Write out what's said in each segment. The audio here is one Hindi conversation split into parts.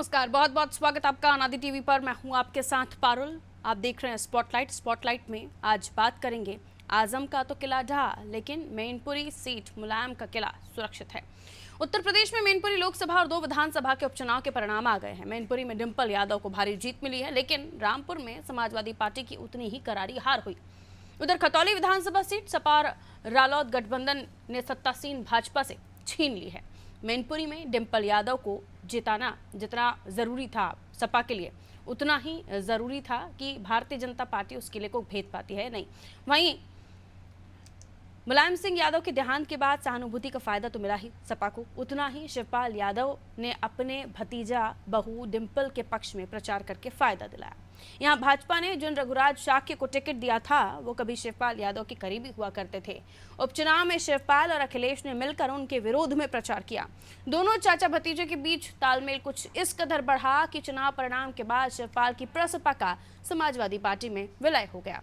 नमस्कार, बहुत बहुत स्वागत आपका अनादि टीवी पर। मैं हूं आपके साथ पारुल। आप देख रहे हैं स्पॉटलाइट में आज बात करेंगे आजम का तो किला ढहा, लेकिन मैनपुरी सीट मुलायम का किला सुरक्षित है। उत्तर प्रदेश में मैनपुरी लोकसभा और 2 विधानसभा के उपचुनाव के परिणाम आ गए हैं। मैनपुरी में डिंपल यादव को भारी जीत मिली है, लेकिन रामपुर में समाजवादी पार्टी की उतनी ही करारी हार हुई। उधर खतौली विधानसभा सीट सपा रालोद गठबंधन ने सत्तासीन भाजपा से छीन ली है। मैनपुरी में डिंपल यादव को जिताना जितना जरूरी था सपा के लिए, उतना ही जरूरी था कि भारतीय जनता पार्टी उस किले को भेद पाती है नहीं। वहीं मुलायम सिंह यादव के देहांत के बाद सहानुभूति का फायदा तो मिला ही सपा को, उतना ही शिवपाल यादव ने अपने भतीजा बहू डिंपल के पक्ष में प्रचार करके फायदा दिलाया। यहां भाजपा ने जिन रघुराज शाक्य को टिकट दिया था वो कभी शिवपाल यादव के करीबी हुआ करते थे। उपचुनाव में शिवपाल और अखिलेश ने मिलकर उनके विरोध में प्रचार किया। दोनों चाचा भतीजे के बीच तालमेल कुछ इस कदर बढ़ा कि चुनाव परिणाम के बाद शिवपाल की प्रसपा का समाजवादी पार्टी में विलय हो गया।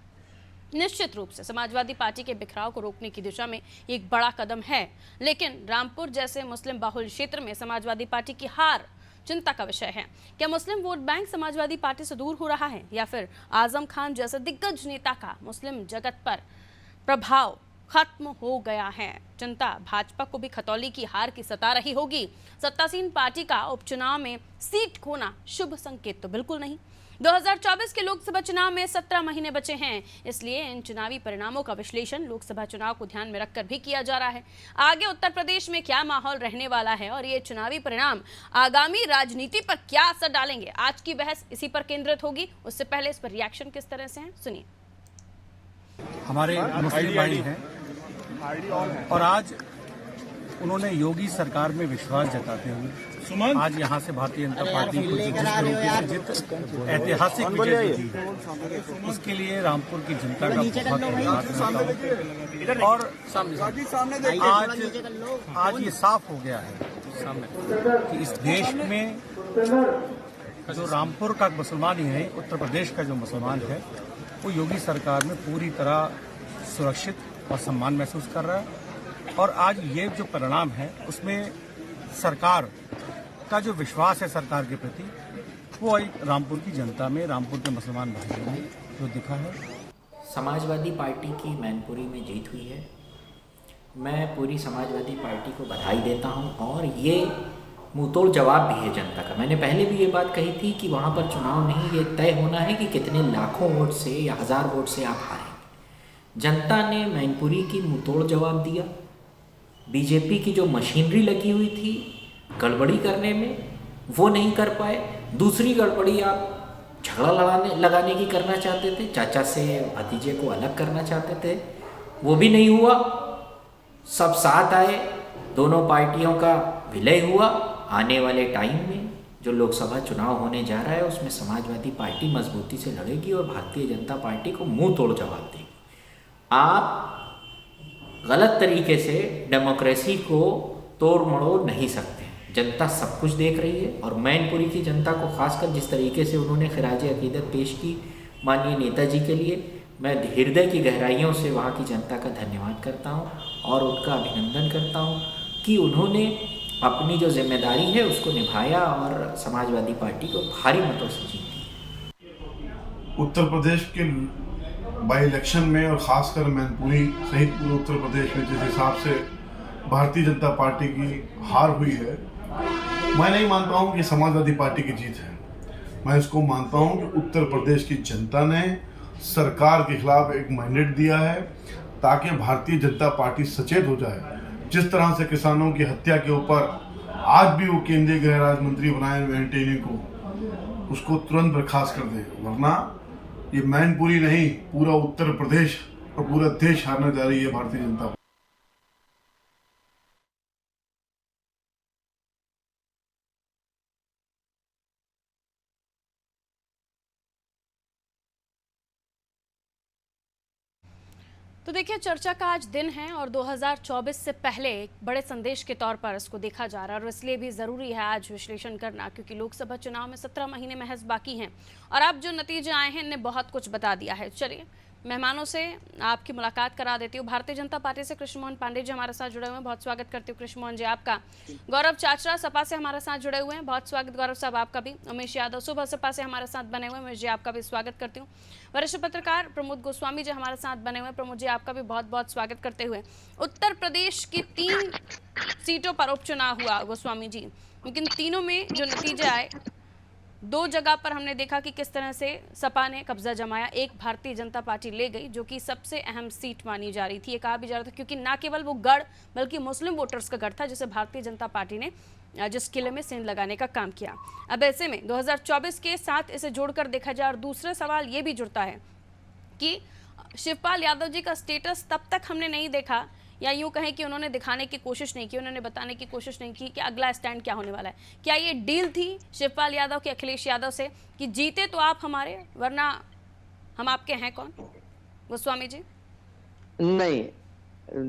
निश्चित रूप से समाजवादी पार्टी के बिखराव को रोकने की दिशा में एक बड़ा कदम है, लेकिन रामपुर जैसे मुस्लिम बाहुल क्षेत्र में समाजवादी पार्टी की हार चिंता का विषय है। क्या मुस्लिम वोट बैंक समाजवादी पार्टी से दूर हो रहा है, या फिर आजम खान जैसे दिग्गज नेता का मुस्लिम जगत पर प्रभाव खत्म हो गया है? जनता भाजपा को भी खतौली की हार की सता रही होगी। सत्तासीन पार्टी का उपचुनाव में सीट खोना शुभ संकेत तो बिल्कुल नहीं। 2024 के लोकसभा चुनाव में 17 महीने बचे हैं, इसलिए इन चुनावी परिणामों का विश्लेषण लोकसभा चुनाव को ध्यान में रखकर भी किया जा रहा है। आगे उत्तर प्रदेश में क्या माहौल रहने वाला है और ये चुनावी परिणाम आगामी राजनीति पर क्या असर डालेंगे, आज की बहस इसी पर केंद्रित होगी। उससे पहले इस पर रिएक्शन किस तरह से है, सुनिए। हमारे मुस्लिम भाई हैं और आज उन्होंने योगी सरकार में विश्वास जताते हुए आज यहाँ से भारतीय जनता पार्टी को जिस तरीके से ऐतिहासिक विजय दी है, उसके लिए रामपुर की जनता का बहुत धन्यवाद करता हूँ। और आज ये साफ हो गया है कि इस देश में जो रामपुर का मुसलमान ही है, उत्तर प्रदेश का जो मुसलमान है, वो योगी सरकार में पूरी तरह सुरक्षित और सम्मान महसूस कर रहा है। और आज ये जो परिणाम है उसमें सरकार का जो विश्वास है सरकार के प्रति, वो रामपुर की जनता में, रामपुर के मुसलमान भाइयों में जो दिखा है। समाजवादी पार्टी की मैनपुरी में जीत हुई है। मैं पूरी समाजवादी पार्टी को बधाई देता हूं और ये मुंहतोड़ जवाब भी है जनता का। मैंने पहले भी ये बात कही थी कि वहाँ पर चुनाव नहीं, ये तय होना है कि कितने लाखों वोट से या 1000 वोट से आप हारेंगे। जनता ने मैनपुरी की मुंहतोड़ जवाब दिया। बीजेपी की जो मशीनरी लगी हुई थी गड़बड़ी करने में, वो नहीं कर पाए। दूसरी गड़बड़ी आप झगड़ा लगाने की करना चाहते थे, चाचा से भतीजे को अलग करना चाहते थे, वो भी नहीं हुआ। सब साथ आए, दोनों पार्टियों का विलय हुआ। आने वाले टाइम में जो लोकसभा चुनाव होने जा रहा है उसमें समाजवादी पार्टी मजबूती से लड़ेगी और भारतीय जनता पार्टी को मुंह तोड़ जवाब देगी। आप गलत तरीके से डेमोक्रेसी को तोड़ मड़ोड़ नहीं सकते। जनता सब कुछ देख रही है और मैनपुरी की जनता को खासकर जिस तरीके से उन्होंने खिराज अकीदत पेश की माननीय नेताजी के लिए, मैं हृदय की गहराइयों से वहाँ की जनता का धन्यवाद करता हूँ और उनका अभिनंदन करता हूँ कि उन्होंने अपनी जो जिम्मेदारी है उसको निभाया और समाजवादी पार्टी को भारी मतों से जीत दी। उत्तर प्रदेश के बाई इलेक्शन में और ख़ासकर मैनपुरी सहित पूरे उत्तर प्रदेश में जिस हिसाब से भारतीय जनता पार्टी की हार हुई है, मैं नहीं मानता हूं कि समाजवादी पार्टी की जीत है। मैं इसको मानता हूं कि उत्तर प्रदेश की जनता ने सरकार के खिलाफ एक मैंडेट दिया है ताकि भारतीय जनता पार्टी सचेत हो जाए। जिस तरह से किसानों की हत्या के ऊपर आज भी वो केंद्रीय गृह राज्य मंत्री बनाए हुए एंटेनी को, उसको तुरंत बर्खास्त कर दे, वरना ये मैनपुरी नहीं पूरा उत्तर प्रदेश और पूरा देश हारने जा रही है भारतीय जनता पार्टी। तो देखिए, चर्चा का आज दिन है और 2024 से पहले एक बड़े संदेश के तौर पर इसको देखा जा रहा है और इसलिए भी ज़रूरी है आज विश्लेषण करना, क्योंकि लोकसभा चुनाव में 17 महीने महज बाकी हैं और अब जो नतीजे आए हैं इनने बहुत कुछ बता दिया है। चलिए मेहमानों से आपकी मुलाकात करा देती हूँ। भारतीय जनता पार्टी से कृष्ण मोहन पांडे जी हमारे साथ जुड़े हुए हैं, बहुत स्वागत करती हूँ कृष्ण मोहन जी आपका। गौरव चाचरा सपा से हमारे साथ जुड़े हुए हैं, बहुत स्वागत गौरव साहब आपका भी। उमेश यादव सुबह सपा से हमारे साथ बने हुए हैं, उमेश जी आपका भी स्वागत करती हूँ। वरिष्ठ पत्रकार प्रमोद गोस्वामी जी हमारे साथ बने हुए हैं, प्रमोद जी आपका भी बहुत बहुत स्वागत करते हुए। उत्तर प्रदेश की 3 सीटों पर उपचुनाव हुआ गोस्वामी जी, लेकिन तीनों में जो नतीजे आए, 2 जगह पर हमने देखा कि किस तरह से सपा ने कब्जा जमाया, एक भारतीय जनता पार्टी ले गई, जो कि सबसे अहम सीट मानी जा रही थी। ये कहा भी जा रहा था क्योंकि ना केवल वो गढ़ बल्कि मुस्लिम वोटर्स का गढ़ था, जिसे भारतीय जनता पार्टी ने जिस किले में सेंध लगाने का काम किया। अब ऐसे में 2024 के साथ इसे जोड़कर देखा जाए और दूसरा सवाल ये भी जुड़ता है कि शिवपाल यादव जी का स्टेटस तब तक हमने नहीं देखा, या यूं कहें कि उन्होंने दिखाने की कोशिश नहीं की, उन्होंने बताने की कोशिश नहीं की कि अगला स्टैंड क्या होने वाला है। क्या ये डील थी शिवपाल यादव के अखिलेश यादव से कि जीते तो आप हमारे, वरना हम आपके हैं कौन? गोस्वामी जी। नहीं,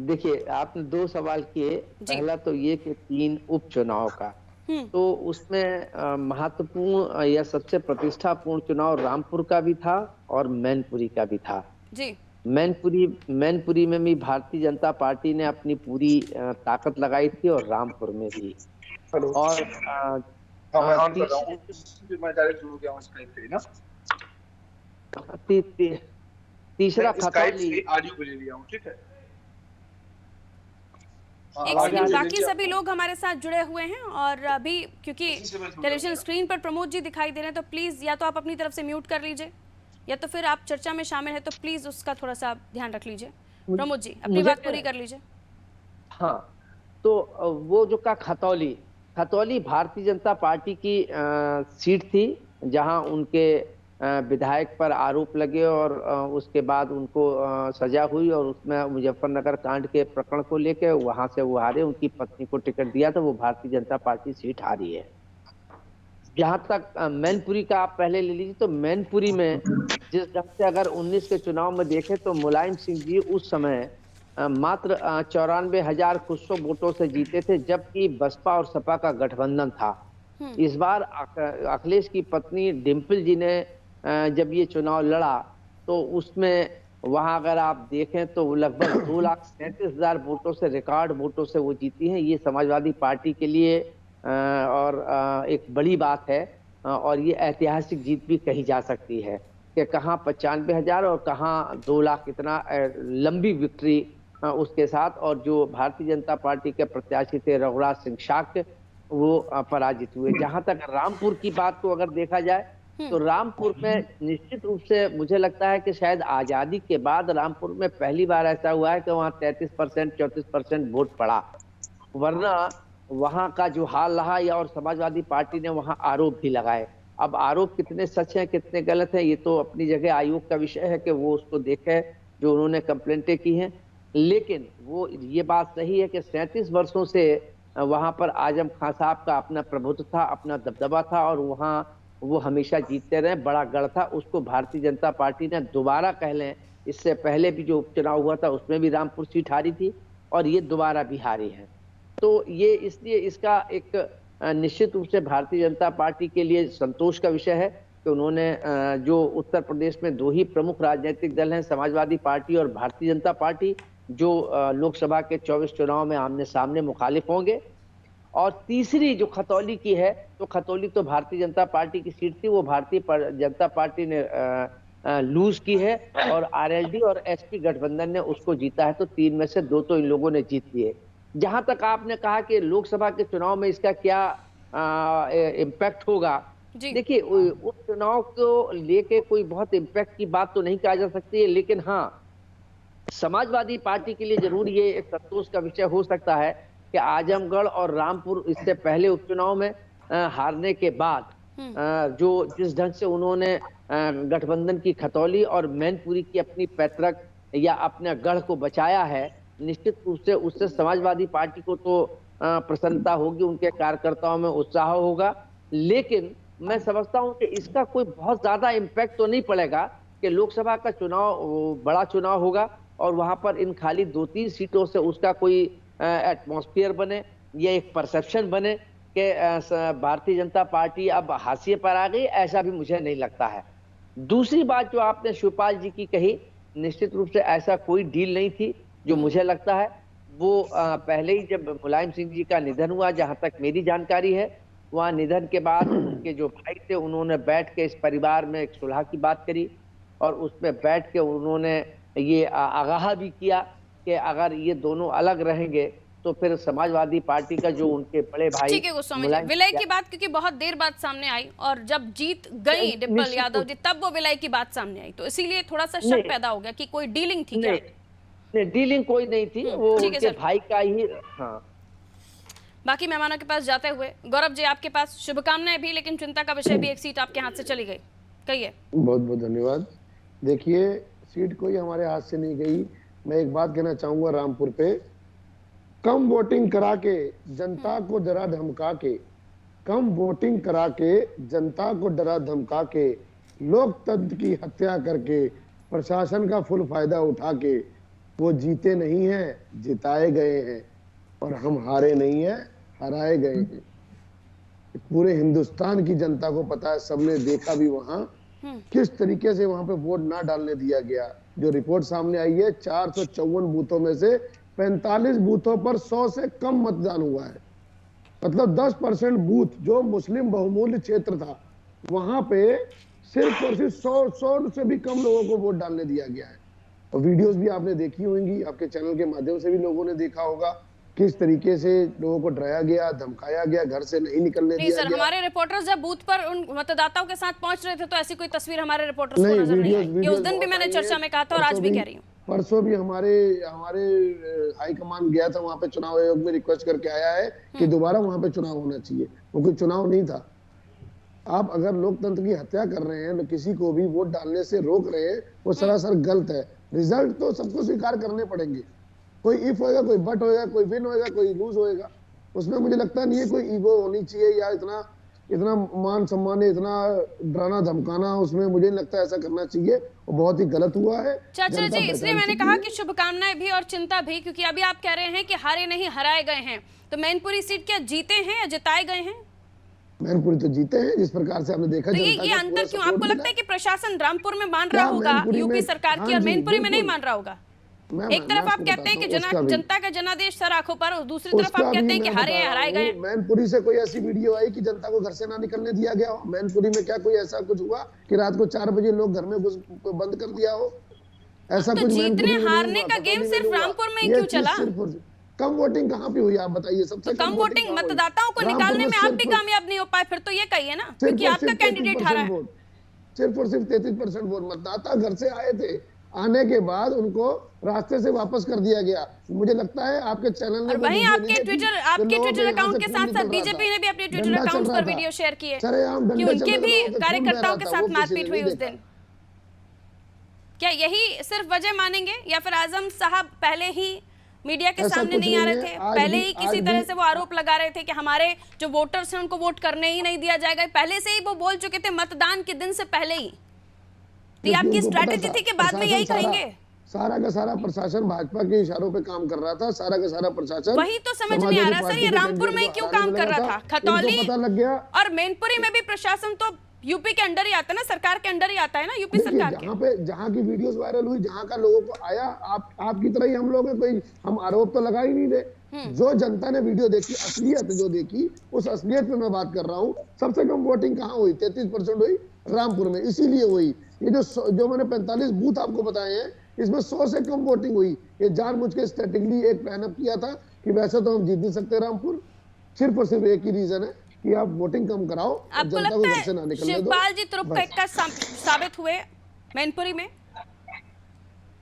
देखिए आपने 2 सवाल किए। पहला तो ये कि 3 उपचुनाव का, तो उसमें महत्वपूर्ण या सबसे प्रतिष्ठापूर्ण चुनाव रामपुर का भी था और मैनपुरी का भी था जी। मैनपुरी में भी भारतीय जनता पार्टी ने अपनी पूरी ताकत लगाई थी और रामपुर में भी। और तीसरा खतौली, एक सेकंड, बाकी सभी लोग हमारे साथ जुड़े हुए हैं और अभी क्योंकि टेलीविजन स्क्रीन पर प्रमोद जी दिखाई दे रहे हैं, तो प्लीज या तो आप अपनी तरफ से म्यूट कर लीजिए या तो फिर आप चर्चा में शामिल है तो प्लीज उसका थोड़ा सा ध्यान रख लीजिए। प्रमोद जी अपनी बात पूरी कर लीजिए। हाँ, तो वो जो का खतौली भारतीय जनता पार्टी की सीट थी, जहां उनके विधायक पर आरोप लगे और उसके बाद उनको सजा हुई और उसमें मुजफ्फरनगर कांड के प्रकरण को लेकर वहां से वो हारे, उनकी पत्नी को टिकट दिया तो वो भारतीय जनता पार्टी सीट हारी है। जहां तक मैनपुरी का आप पहले ले लीजिए, तो मैनपुरी में जिस ढंग से अगर 19 के चुनाव में देखें तो मुलायम सिंह जी उस समय मात्र 94,000 कुछ सौ वोटों से जीते थे, जबकि बसपा और सपा का गठबंधन था। इस बार अखिलेश की पत्नी डिम्पल जी ने जब ये चुनाव लड़ा तो उसमें वहां अगर आप देखें तो लगभग 2,37,000 वोटों से, रिकॉर्ड वोटों से वो जीती हैं। ये समाजवादी पार्टी के लिए और एक बड़ी बात है और ये ऐतिहासिक जीत भी कही जा सकती है कि कहाँ 95,000 और कहाँ 2 लाख, इतना लंबी विक्ट्री उसके साथ। और जो भारतीय जनता पार्टी के प्रत्याशी थे रघुराज सिंह शाक्य, वो पराजित हुए। जहां तक रामपुर की बात को अगर देखा जाए तो रामपुर में निश्चित रूप से मुझे लगता है कि शायद आजादी के बाद रामपुर में पहली बार ऐसा हुआ है कि वहाँ 33% 34% वोट पड़ा, वरना वहां का जो हाल रहा, या और समाजवादी पार्टी ने वहां आरोप भी लगाए। अब आरोप कितने सच हैं कितने गलत हैं ये तो अपनी जगह आयोग का विषय है कि वो उसको देखे, जो उन्होंने कंप्लेंटें की हैं। लेकिन वो ये बात सही है कि 37 वर्षों से वहां पर आजम खान साहब का अपना प्रभुत्व था, अपना दबदबा था और वहां वो हमेशा जीतते रहे, बड़ा गढ़ था। उसको भारतीय जनता पार्टी ने दोबारा, कह लें इससे पहले भी जो उपचुनाव हुआ था उसमें भी रामपुर सीट हारी थी और ये दोबारा भी हारी है। तो ये इसलिए इसका एक निश्चित रूप से भारतीय जनता पार्टी के लिए संतोष का विषय है कि उन्होंने जो उत्तर प्रदेश में 2 ही प्रमुख राजनीतिक दल हैं, समाजवादी पार्टी और भारतीय जनता पार्टी, जो लोकसभा के 24 चुनाव में आमने सामने मुखालिफ होंगे। और तीसरी जो खतौली की है, तो खतौली तो भारतीय जनता पार्टी की सीट थी, वो भारतीय जनता पार्टी ने लूज की है और आरएलडी और एसपी गठबंधन ने उसको जीता है। तो 3 में से 2 तो इन लोगों ने जीत लिए। जहां तक आपने कहा कि लोकसभा के चुनाव में इसका क्या इम्पैक्ट होगा, देखिए उपचुनाव को लेके कोई बहुत इम्पैक्ट की बात तो नहीं कहा जा सकती है, लेकिन हाँ समाजवादी पार्टी के लिए जरूर ये एक संतोष का विषय हो सकता है कि आजमगढ़ और रामपुर इससे पहले उपचुनाव में हारने के बाद जो जिस ढंग से उन्होंने गठबंधन की खतौली और मैनपुरी की अपनी पैतृक या अपने गढ़ को बचाया है, निश्चित रूप से उससे समाजवादी पार्टी को तो प्रसन्नता होगी, उनके कार्यकर्ताओं में उत्साह होगा। लेकिन मैं समझता हूं कि इसका कोई बहुत ज्यादा इम्पैक्ट तो नहीं पड़ेगा कि लोकसभा का चुनाव बड़ा चुनाव होगा और वहां पर इन खाली 2-3 सीटों से उसका कोई एटमॉस्फेयर बने या एक परसेप्शन बने कि भारतीय जनता पार्टी अब हाशिए पर आ गई, ऐसा भी मुझे नहीं लगता है। दूसरी बात जो आपने शिवपाल जी की कही निश्चित रूप से ऐसा कोई डील नहीं थी जो मुझे लगता है। वो पहले ही जब मुलायम सिंह जी का निधन हुआ, जहां तक मेरी जानकारी है, वहां निधन के बाद उनके जो भाई थे उन्होंने बैठ के इस परिवार में एक सुलह की बात करी और उसमें बैठ के उन्होंने ये आगाह भी किया कि अगर ये दोनों अलग रहेंगे तो फिर समाजवादी पार्टी का जो उनके बड़े भाई ठीक है गोस्वामी जी, विलय की बात क्योंकि बहुत देर बाद सामने आई और जब जीत गई डिम्पल यादव जी तब वो विलय की बात सामने आई, तो इसीलिए थोड़ा सा शक पैदा हो गया कि कोई डीलिंग थी क्या? नहीं, डीलिंग कोई नहीं थी, वो उनके भाई का ही। हाँ, बाकी मेहमानों के पास जाते हुए गौरव जी आपके पास शुभकामनाएं भी, लेकिन चिंता का विषय भी, एक सीट आपके हाथ से चली गई, कहिए। बहुत बहुत धन्यवाद। देखिए, सीट कोई हमारे हाथ से नहीं गई। मैं एक बात कहना चाहूंगा, रामपुर पे कम वोटिंग करा के जनता को डरा धमका के, कम वोटिंग करा के जनता को डरा धमका के, लोकतंत्र की हत्या करके, प्रशासन का फुल फायदा उठा के वो जीते नहीं हैं, जिताए गए हैं। और हम हारे नहीं हैं, हराए गए हैं। पूरे हिंदुस्तान की जनता को पता है, सबने देखा भी वहां किस तरीके से वहां पे वोट ना डालने दिया गया। जो रिपोर्ट सामने आई है, 454 बूथों में से 45 बूथों पर 100 से कम मतदान हुआ है। मतलब 10% बूथ जो मुस्लिम बहुमूल्य क्षेत्र था, वहां पे सिर्फ और सिर्फ 100 से भी कम लोगों को वोट डालने दिया गया है। और वीडियोस भी आपने देखी होंगी, आपके चैनल के माध्यम से भी लोगों ने देखा होगा किस तरीके से लोगों को डराया गया, धमकाया गया, घर से नहीं निकलने दिया गया। हमारे रिपोर्टर्स जब बूथ पर उन मतदाताओं के साथ पहुंच रहे थे तो ऐसी कोई तस्वीर हमारे रिपोर्टर्स को नजर नहीं आई। ये उस दिन भी मैंने चर्चा में कहा था और आज भी कह रही हूँ। परसों भी हमारे हाईकमान गया था वहां पे, चुनाव आयोग में रिक्वेस्ट करके आया है कि दोबारा वहां पे चुनाव होना चाहिए। वो कोई चुनाव नहीं था। आप अगर लोकतंत्र की हत्या कर रहे हैं, तो किसी को भी वोट डालने से रोक रहे हैं, वो सरासर गलत है। रिजल्ट तो सबको स्वीकार करने पड़ेंगे। कोई इफ होएगा, कोई बट होएगा, कोई विन होएगा, कोई लूज होएगा। उसमें मुझे लगता नहीं है कोई ईगो होनी चाहिए या इतना मान सम्मान, इतना डराना धमकाना, उसमें मुझे नहीं लगता ऐसा करना चाहिए। वो बहुत ही गलत हुआ है। चाचा जी, इसलिए मैंने कहा कि शुभकामनाएं भी और चिंता भी, क्योंकि अभी आप कह रहे हैं कि हारे नहीं हराए गए हैं, तो मैनपुरी सीट क्या जीते हैं या जिताए गए हैं? मैनपुरी तो जीते हैं, जिस प्रकार से आपने देखा। तो ये अंतर क्यों? आपको लगता है कि प्रशासन रामपुर में मान रहा होगा यूपी सरकार की और मैनपुरी में नहीं मान रहा होगा? एक तरफ आप कहते हैं कि जनता का जनादेश सर आंखों पर, और दूसरी तरफ आप कहते हैं कि हराए गए। मैनपुरी से कोई ऐसी वीडियो आई कि जनता को घर से ना निकलने दिया गया हो? मैनपुरी में क्या कोई ऐसा कुछ हुआ कि रात को 4 बजे लोग घर में बंद कर दिया हो? ऐसा तो कुछ जीतने हारने का गेम सिर्फ रामपुर में ही क्यों चला? कम वोटिंग कहाँ पे हुई, आप बताइए। सबसे कम वोटिंग मतदाताओं को निकालने में आप भी कामयाब नहीं हो पाए, फिर तो ये कहिए ना, क्योंकि आपका कैंडिडेट हारा है। सिर्फ और सिर्फ 33% वोट मतदाता घर से आए थे, आने के बाद उनको रास्ते से वापस कर दिया गया। मुझे लगता है आपके चैनल ने, वहीं आपके ट्विटर अकाउंट के साथ साथ बीजेपी ने भी अपने ट्विटर अकाउंट पर वीडियो शेयर किए कि उनके भी कार्यकर्ताओं के साथ मारपीट हुई उस दिन। क्या यही सिर्फ वजह मानेंगे, या फिर आजम साहब पहले ही मीडिया के सामने नहीं आ रहे थे, पहले ही किसी तरह से वो आरोप लगा रहे थे कि हमारे जो वोटर्स हैं उनको वोट करने ही नहीं दिया जाएगा? पहले से ही वो बोल चुके थे मतदान के दिन से पहले ही। तो आपकी स्ट्रैटेजी थी कि बाद में यही कहेंगे? सारा का सारा प्रशासन भाजपा के इशारों पे काम कर रहा था। सारा का सारा प्रशासन, वही तो समझ नहीं आ रहा सर, ये रामपुर में क्यों काम कर रहा था? खतौली पता लग गया। और मैनपुरी में भी प्रशासन तो यूपी के अंडर ही आता है ना, सरकार के अंडर ही आता है ना, यूपी सरकार के। जहाँ की वीडियोस वायरल हुई, जहाँ का लोगों को आया, आपकी तरह ही हम लोग हैं, कोई हम आरोप तो लगा ही नहीं रहे। जो जनता ने वीडियो देखी, असलियत जो देखी, उस असलियत पे मैं बात कर रहा हूँ। सबसे कम वोटिंग कहाँ हुई? 33% हुई रामपुर में। इसीलिए हुई। ये जो मैंने 45 बूथ आपको बताए हैं, इसमें 100 से कम वोटिंग हुई। ये जानबूझ के स्ट्रेटेजिकली एक प्लान अप किया था कि वैसे तो हम जीत नहीं सकते रामपुर। सिर्फ और सिर्फ एक ही रीजन है कि आप वोटिंग कम कराओ, आपको लगता है शिवपाल जी तुरुप का इक्का साबित हुए मैनपुरी में?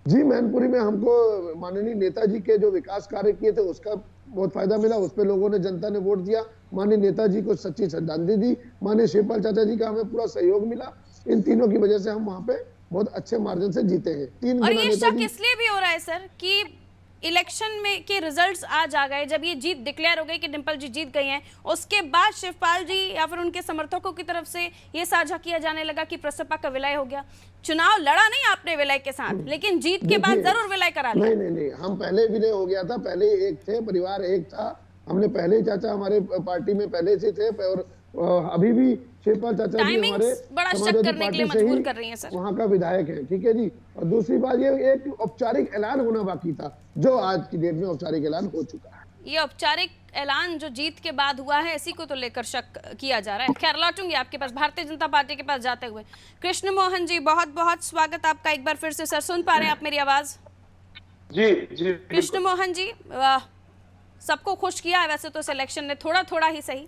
जी, मैनपुरी में हमको माननीय नेताजी के जो विकास कार्य किए थे उसका बहुत फायदा मिला। उस पे लोगों ने, जनता ने वोट दिया। माननीय नेताजी को सच्ची श्रद्धांजलि दी। माननीय शिवपाल चाचा जी का हमें पूरा सहयोग मिला। इन तीनों की वजह से हम वहाँ पे बहुत अच्छे मार्जिन से जीते हैं। 3 और ये शक इसलिए भी हो रहा है सर कि इलेक्शन में के रिजल्ट्स आज आ गए, जब ये जीत डिक्लेयर हो गई कि डिम्पल जी जीत गई हैं, उसके बाद शिवपाल जी या फिर उनके समर्थकों की तरफ से ये साझा किया जाने लगा कि प्रसपा का विलय हो गया। चुनाव लड़ा नहीं आपने विलय के साथ, लेकिन जीत के बाद जरूर विलय करा लिया। नहीं, हम पहले विलय हो गया था। पहले एक थे, परिवार एक था। हमने पहले ही चाचा हमारे पार्टी में पहले से थे और अभी भी शिवपाल चाचा जी हमारे टाइमिंग्स बड़ा शक समाजवादी करने के लिए पार्टी से मजबूर ही कर रही हैं सर। वहाँ का विधायक है, ठीक है जी। और दूसरी बात, ये एक औपचारिक ऐलान होना बाकी था, जो आज की डेट में औपचारिक ऐलान हो चुका है। ये औपचारिक ऐलान जो जीत के बाद हुआ है, इसी को तो लेकर शक किया जा रहा है। खैर, लौटूंगी आपके पास, भारतीय जनता पार्टी के पास जाते हुए। कृष्ण मोहन जी, बहुत बहुत स्वागत आपका एक बार फिर से। सर, सुन पा रहे हैं आप मेरी आवाज? जी जी। कृष्ण मोहन जी, सबको खुश किया है वैसे तो सिलेक्शन ने, थोड़ा थोड़ा ही सही।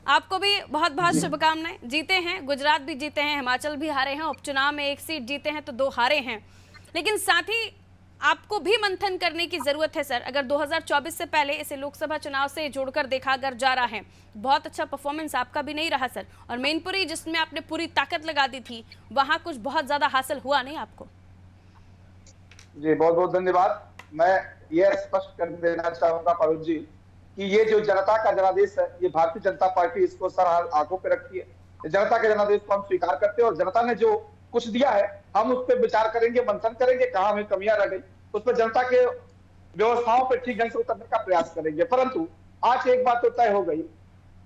आपको भी बहुत बहुत शुभकामनाएं। जीते हैं, गुजरात भी जीते हैं, हिमाचल भी हारे हैं, उपचुनाव में 1 सीट जीते हैं तो 2 हारे हैं, लेकिन साथ ही आपको भी मंथन करने की जरूरत है सर। अगर 2024 से पहले इसे लोकसभा चुनाव से जोड़कर देखा अगर जा रहा है, बहुत अच्छा परफॉर्मेंस आपका भी नहीं रहा सर। और मैनपुरी जिसमें आपने पूरी ताकत लगा दी थी, वहां कुछ बहुत ज्यादा हासिल हुआ नहीं आपको। जी बहुत बहुत धन्यवाद। मैं ये स्पष्ट कर देना चाहूंगा पारुल जी कि ये जो जनता का जनादेश है, ये भारतीय जनता पार्टी इसको सर आंखों पे रखती है। जनता के जनादेश को हम स्वीकार करते हैं और जनता ने जो कुछ दिया है हम उस पर विचार करेंगे, मंथन करेंगे, कहाँ हमें कमियां रह गई उस पर जनता के व्यवस्थाओं पर ठीक ढंग से उतरने का प्रयास करेंगे। परंतु आज एक बात तो तय हो गई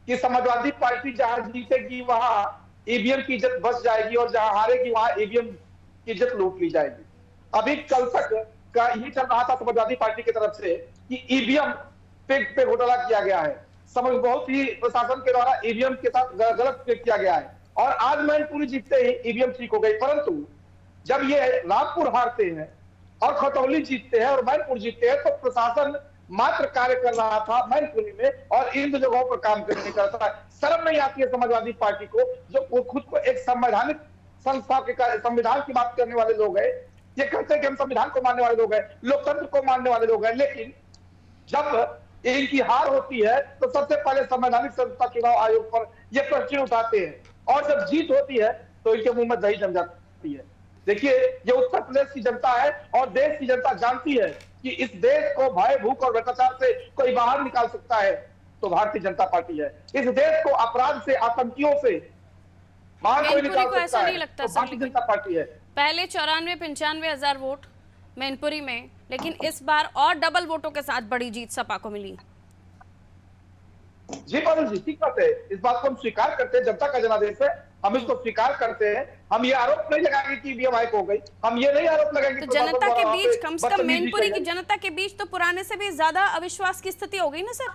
कि समाजवादी पार्टी जहां जीतेगी वहां ईवीएम की इज्जत बच जाएगी और जहां हारेगी वहां ईवीएम की इज्जत लूट ली जाएगी। अभी कल तक का ये चल रहा था समाजवादी पार्टी की तरफ से कि ईवीएम पे घोटाला किया गया है, समझ बहुत ही प्रशासन के द्वारा ईवीएम के साथ गलत किया गया है और आज मैनपुरी जीतते ही ईवीएम ठीक हो गई। परंतु जब ये रामपुर हारते हैं और खतौली जीतते हैं और मैनपुर जीतते हैं तो प्रशासन मात्र कार्य कर रहा था मैनपुरी में और इन जगहों पर काम करने का था। शर्म नहीं आती है समाजवादी पार्टी को, जो खुद को एक संवैधानिक संस्था के संविधान की बात करने वाले लोग हैं, ये कहते हैं कि हम संविधान को मानने वाले लोग हैं, लोकतंत्र को मानने वाले लोग हैं, लेकिन जब इनकी हार होती है तो सबसे पहले संवैधानिक संस्था चुनाव आयोग पर ये प्रश्न उठाते हैं और जब जीत होती है तो इनके मुंह में दही जम जाती है। देखिए, ये उत्तर प्रदेश की जनता है और देश की जनता जानती है कि इस देश को भय, भूख और भ्रष्टाचार से कोई बाहर निकाल सकता है तो भारतीय जनता पार्टी है। इस देश को अपराध से, आतंकियों से बाहर कोई निकाल सकता है तो भारतीय जनता पार्टी है। पहले 94-95 हजार वोट मैनपुरी में, लेकिन इस बार और डबल वोटों के साथ बड़ी जीत सपा को मिली। जी पारुल जी, ठीक बात है, इस बात को हम स्वीकार करते हैं, जनता का जनादेश है, हम इसको स्वीकार करते हैं। हम ये आरोप नहीं लगाएंगे कि ईवीएम हैक हो गई, हम ये नहीं आरोप लगाएंगे तो जनता के बीच, कम से कम मैनपुरी की जनता के बीच तो पुराने से भी ज्यादा अविश्वास की स्थिति हो गई ना सर।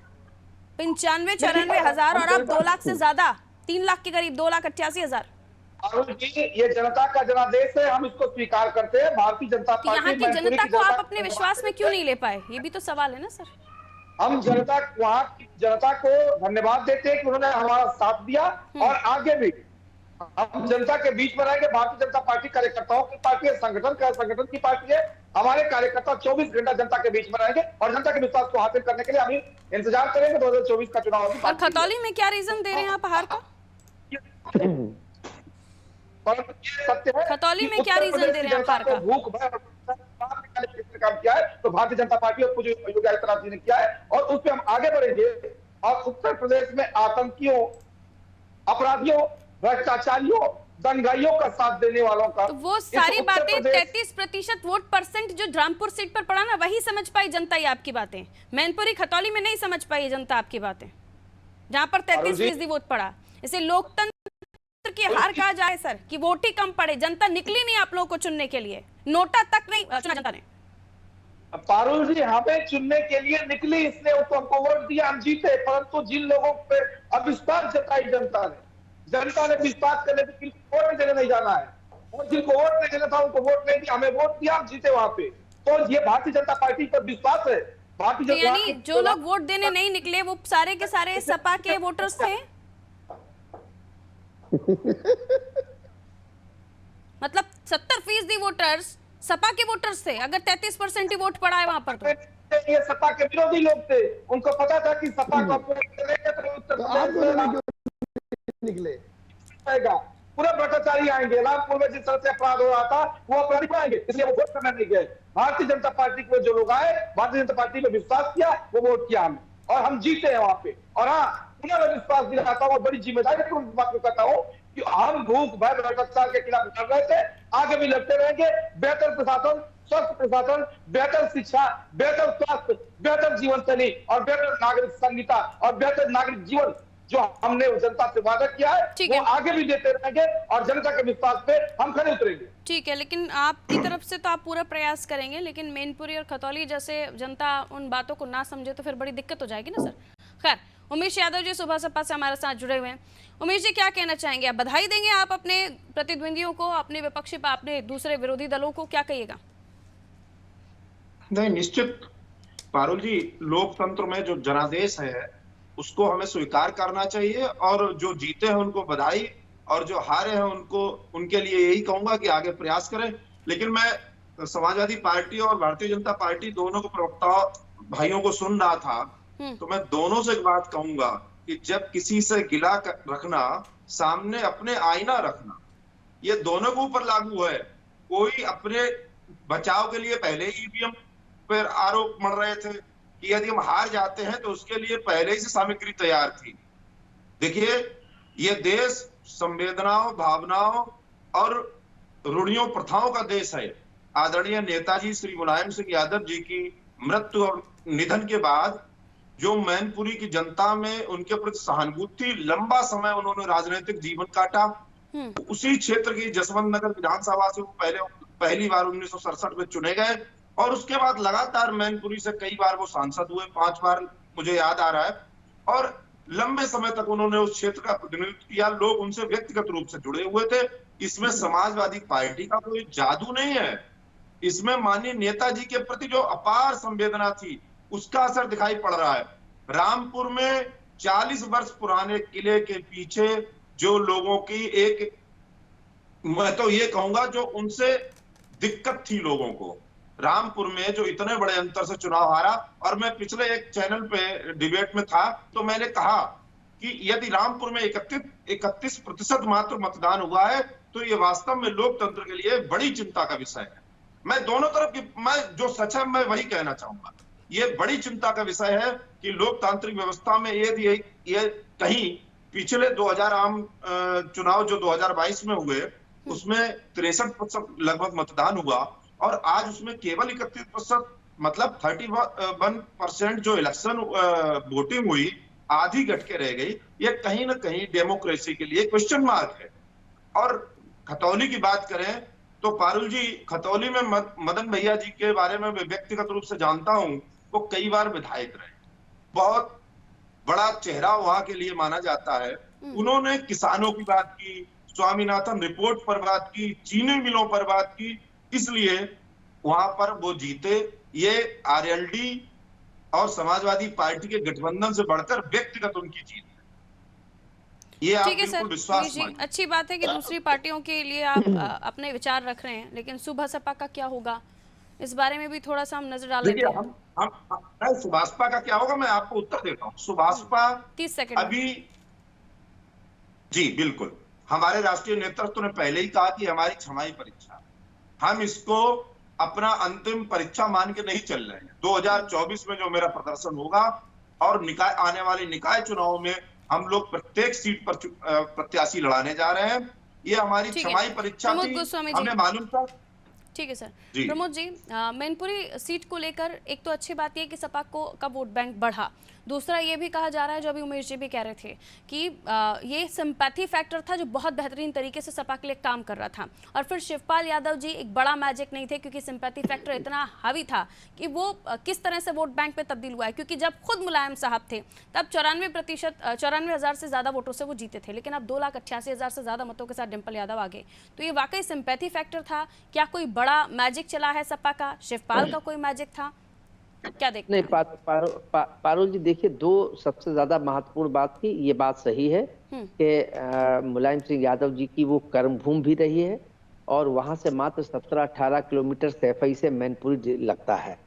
95-94 हजार और अब 2 लाख से ज्यादा, 3 लाख के करीब, 2,88,000। ये जनता का जनादेश है, हम इसको स्वीकार करते हैं। भारतीय जनता पार्टी यहाँ की जनता को आप अपने विश्वास में क्यों नहीं ले पाए, ये भी तो सवाल है ना सर। हम वहाँ की जनता को धन्यवाद देते हैं कि उन्होंने हमारा साथ दिया और आगे भी हम जनता के बीच में रहेंगे। भारतीय जनता पार्टी कार्यकर्ताओं की पार्टी है, संगठन की पार्टी है। हमारे कार्यकर्ता 24 घंटा जनता के बीच में रहेंगे और जनता के विश्वास को हासिल करने के लिए हम इंतजार करेंगे 2024 का चुनाव। और खतौली में क्या रीजन दे रहे हैं आप हार का? सत्य है, खतौली में क्या रीजन दे रहे हैं आप हार का? भूख काम किया है तो भारतीय जनता पार्टी और कुछ योगी आदित्यनाथ जी ने किया है और उस पर हम आगे बढ़ेंगे। और उत्तर प्रदेश में आतंकियों, अपराधियों, भ्रष्टाचारियों, दंगाइयों का साथ देने वालों का, तो वो सारी बातें 33% वोट परसेंट जो रामपुर सीट पर पड़ा ना, वही समझ पाई जनता ये आपकी बातें। मैनपुरी खतौली में नहीं समझ पाई जनता आपकी बातें, जहां पर 33% वोट पड़ा। इसे लोकतंत्र की हार कहा जाए सर, कि वोट ही कम पड़े, जनता निकली नहीं आप लोगों को चुनने के लिए, नोटा तक नहीं चुना जनता ने। पारुल जी, हमें चुनने के लिए निकली, इसने उसको हमको वोट दिया, हम जीते, परंतु जिन लोगों पे अविश्वास जताई जनता ने विश्वास करने के वोट देने नहीं जाना है और जिनको वोट नहीं देना था उनको वोट नहीं दिया, हमें वोट दिया, हम जीते वहां पे। तो ये भारतीय जनता पार्टी पर विश्वास है। भारतीय जनता यानी जो लोग वोट देने नहीं निकले वो सारे के सारे सपा के वोटर्स थे। मतलब 70% वोटर्स सपा के वोटर्स थे, अगर 33% ही वोट पड़ा है वहां पर। तो ये सपा के विरोधी लोग थे, उनको पता था कि सपा का निकले पूरे भ्रष्टाचारी आएंगे, रामपुर में जिस तरह से अपराध हो रहा था वो अपराधी आएंगे, इसलिए वो वोट करने नहीं गए। भारतीय जनता पार्टी को जो लोग आए, भारतीय जनता पार्टी में विश्वास किया, वो वोट किया हमें और हम जीते हैं वहां पे। और हाँ, उन्हें विश्वास दिलाता हूँ और बड़ी जिम्मेदारी से उस बात को कहता हूँ कि हम भूख, भय, भ्रष्टाचार के खिलाफ लड़ रहे थे, आगे भी लड़ते रहेंगे। बेहतर प्रशासन, स्वस्थ प्रशासन, बेहतर शिक्षा, बेहतर स्वास्थ्य, बेहतर जीवन शैली और बेहतर नागरिक संहिता और बेहतर नागरिक जीवन जो हमने जनता से वादा किया है वो आगे भी देते रहेंगे और जनता के विश्वास पे हम खड़े उतरेंगे। ठीक है, लेकिन आपकी तरफ से तो आप पूरा प्रयास करेंगे, लेकिन मैनपुरी और खतौली जैसे जनता उन बातों को ना समझे तो फिर बड़ी दिक्कत हो जाएगी ना सर। खैर, उमेश यादव जी सुबह सपा से हमारे साथ जुड़े हुए हैं। उमेश जी, क्या कहना चाहेंगे? आप बधाई देंगे आप अपने प्रतिद्वंदियों को, अपने विपक्षी, अपने दूसरे विरोधी दलों को, क्या कहिएगा? नहीं, निश्चित पारुल जी, लोकतंत्र में जो जनादेश है उसको हमें स्वीकार करना चाहिए और जो जीते हैं उनको बधाई और जो हारे हैं उनको, उनके लिए यही कहूंगा कि आगे प्रयास करें। लेकिन मैं समाजवादी पार्टी और भारतीय जनता पार्टी दोनों को प्रवक्ता भाइयों को सुन रहा था, तो मैं दोनों से एक बात कहूंगा कि जब किसी से गिला रखना, सामने अपने आईना रखना, ये दोनों के ऊपर लागू है। कोई अपने बचाव के लिए पहले ईवीएम पर आरोप मढ़ रहे थे कि यदि हम हार जाते हैं तो उसके लिए पहले ही से सामग्री तैयार थी। देखिए, ये देश संवेदनाओं, भावनाओं और रूढ़ियों, प्रथाओं का देश है। आदरणीय नेताजी श्री मुलायम सिंह यादव जी की मृत्यु और निधन के बाद जो मैनपुरी की जनता में उनके प्रति सहानुभूति थी, लंबा समय उन्होंने राजनीतिक जीवन काटा। उसी क्षेत्र की जसवंत नगर विधानसभा से वो पहली बार 1967 में चुने गए और उसके बाद लगातार मैनपुरी से कई बार वो सांसद हुए, 5 बार मुझे याद आ रहा है, और लंबे समय तक उन्होंने उस क्षेत्र का प्रतिनिधित्व किया। लोग उनसे व्यक्तिगत रूप से जुड़े हुए थे। इसमें समाजवादी पार्टी का कोई जादू नहीं है, इसमें माननीय नेताजी के प्रति जो अपार संवेदना थी उसका असर दिखाई पड़ रहा है। रामपुर में 40 वर्ष पुराने किले के पीछे जो लोगों की एक, मैं तो ये कहूंगा, जो उनसे दिक्कत थी लोगों को, रामपुर में जो इतने बड़े अंतर से चुनाव हारा। और मैं पिछले एक चैनल पे डिबेट में था तो मैंने कहा कि यदि रामपुर में 31% मात्र मतदान हुआ है तो ये वास्तव में लोकतंत्र के लिए बड़ी चिंता का विषय है। मैं दोनों तरफ की, मैं जो सच है मैं वही कहना चाहूंगा। ये बड़ी चिंता का विषय है कि लोकतांत्रिक व्यवस्था में यदि ये कहीं पिछले 2000 आम चुनाव जो 2022 में हुए उसमें 63% लगभग मतदान हुआ और आज उसमें केवल 31%, मतलब 31% जो इलेक्शन वोटिंग हुई, आधी घट के रह गई। ये कहीं ना कहीं डेमोक्रेसी के लिए क्वेश्चन मार्क है। और खतौली की बात करें तो पारुल जी, खतौली में मदन भैया जी के बारे में मैं व्यक्तिगत रूप से जानता हूं, वो कई बार विधायक रहे, बहुत बड़ा चेहरा वहां के लिए माना जाता है। उन्होंने किसानों की बात की, स्वामीनाथन रिपोर्ट पर बात की, चीनी मिलों पर बात की, इसलिए वहां पर वो जीते। ये आरएलडी और समाजवादी पार्टी के गठबंधन से बढ़कर व्यक्तिगत उनकी जीत है। ये आप बिल्कुल विश्वास मानिए। अच्छी बात है कि दूसरी पार्टियों के लिए आप अपने विचार रख रहे हैं, लेकिन सुबह सपा का क्या होगा इस बारे में भी थोड़ा सा हम नजर डाल लेते हैं। हम सुभाषपा का क्या होगा, मैं आपको उत्तर देता हूँ। सुभाषपा 30 सेकंड अभी, जी बिल्कुल, हमारे राष्ट्रीय नेतृत्व ने पहले ही कहा कि हमारी छमाही परीक्षा, हम इसको अपना अंतिम परीक्षा मान के नहीं चल रहे हैं। 2024 में जो मेरा प्रदर्शन होगा और आने वाले निकाय चुनाव में हम लोग प्रत्येक सीट पर प्रत्याशी लड़ाने जा रहे हैं। ये हमारी छमाही परीक्षा थी, हमें मालूम था। ठीक है सर। प्रमोद जी, मैनपुरी सीट को लेकर एक तो अच्छी बात यह कि सपा का वोट बैंक बढ़ा, दूसरा ये भी कहा जा रहा है, जो अभी उमेश जी भी कह रहे थे, कि ये सिंपैथी फैक्टर था जो बहुत बेहतरीन तरीके से सपा के लिए काम कर रहा था। और फिर शिवपाल यादव जी एक बड़ा मैजिक नहीं थे, क्योंकि सिंपैथी फैक्टर इतना हावी था कि वो किस तरह से वोट बैंक पे तब्दील हुआ है। क्योंकि जब खुद मुलायम साहब थे तब 94,000 से ज़्यादा वोटों से वो जीते थे, लेकिन अब 2,88,000 से ज़्यादा मतों के साथ डिम्पल यादव आ गए। तो ये वाकई सिंपैथी फैक्टर था क्या? कोई बड़ा मैजिक चला है सपा का? शिवपाल का कोई मैजिक था? क्या देखते नहीं, पारुल जी, देखिए, दो सबसे ज्यादा महत्वपूर्ण बात थी। ये बात सही है कि मुलायम सिंह यादव जी की वो कर्मभूमि भी रही है और वहां से मात्र 17-18 किलोमीटर सैफई से मैनपुरी लगता है।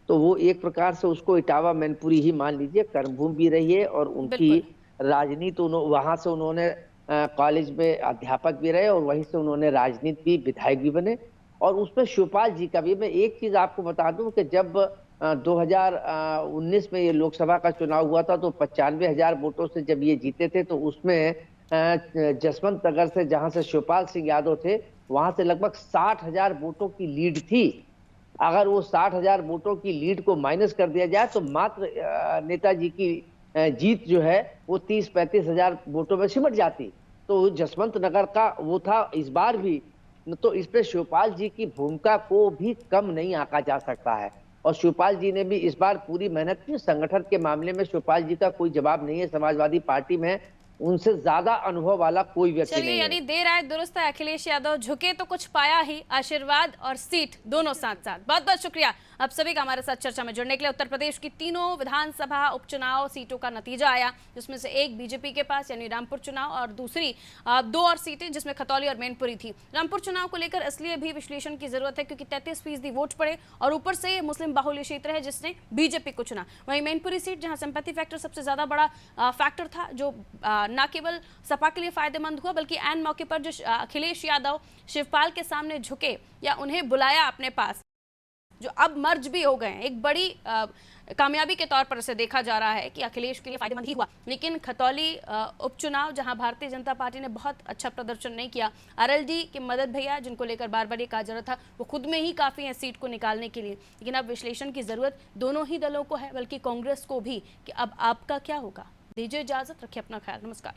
तो वो एक प्रकार से उसको इटावा मैनपुरी ही मान लीजिए, कर्मभूमि भी रही है। और उनकी राजनीति, वहां से उन्होंने कॉलेज में अध्यापक भी रहे और वहीं से उन्होंने राजनीति भी, विधायक भी बने। और उसमें शिवपाल जी का भी मैं एक चीज आपको बता दूं कि जब 2019 में ये लोकसभा का चुनाव हुआ था तो 95,000 वोटों से जब ये जीते थे, तो उसमें जसवंत नगर से, जहां से शिवपाल सिंह यादव थे, वहां से लगभग 60,000 वोटों की लीड थी। अगर वो 60,000 वोटों की लीड को माइनस कर दिया जाए तो मात्र नेताजी की जीत जो है वो 30-35 हजार वोटों में सिमट जाती। तो जसवंत नगर का वो था इस बार भी, तो इस पे शिवपाल जी की भूमिका को भी कम नहीं आंका जा सकता है। और शिवपाल जी ने भी इस बार पूरी मेहनत की। संगठन के मामले में शिवपाल जी का कोई जवाब नहीं है, समाजवादी पार्टी में उनसे ज्यादा अनुभव वाला कोई व्यक्ति चलिए, नहीं यानी है। देर आए दुरुस्त है। अखिलेश यादव झुके तो कुछ पाया ही, आशीर्वाद और सीट दोनों साथ साथ। बहुत बहुत शुक्रिया आप सभी का हमारे साथ चर्चा में जुड़ने के लिए। उत्तर प्रदेश की तीनों विधानसभा उपचुनाव सीटों का नतीजा आया, जिसमें से एक बीजेपी के पास यानी रामपुर चुनाव, और दूसरी 2 और सीटें जिसमें खतौली और मैनपुरी थी। रामपुर चुनाव को लेकर इसलिए भी विश्लेषण की जरूरत है क्योंकि 33% वोट पड़े और ऊपर से मुस्लिम बाहुल्य क्षेत्र है जिसने बीजेपी को चुना। वहीं मैनपुरी सीट जहां सिंपैथी फैक्टर सबसे ज्यादा बड़ा फैक्टर था, जो न केवल सपा के लिए फायदेमंद हुआ बल्कि ऐन मौके पर जो अखिलेश यादव शिवपाल के सामने झुके या उन्हें बुलाया अपने पास, जो अब मर्ज भी हो गए हैं, एक बड़ी कामयाबी के तौर पर इसे देखा जा रहा है कि अखिलेश के लिए फायदेमंद ही हुआ। लेकिन खतौली उपचुनाव जहां भारतीय जनता पार्टी ने बहुत अच्छा प्रदर्शन नहीं किया, आरएलडी के मदद भैया जिनको लेकर बार बार ये कहा जा रहा था वो खुद में ही काफ़ी है सीट को निकालने के लिए, लेकिन अब विश्लेषण की ज़रूरत दोनों ही दलों को है, बल्कि कांग्रेस को भी, कि अब आपका क्या होगा। दीजिए इजाज़त, रखिए अपना ख्याल, नमस्कार।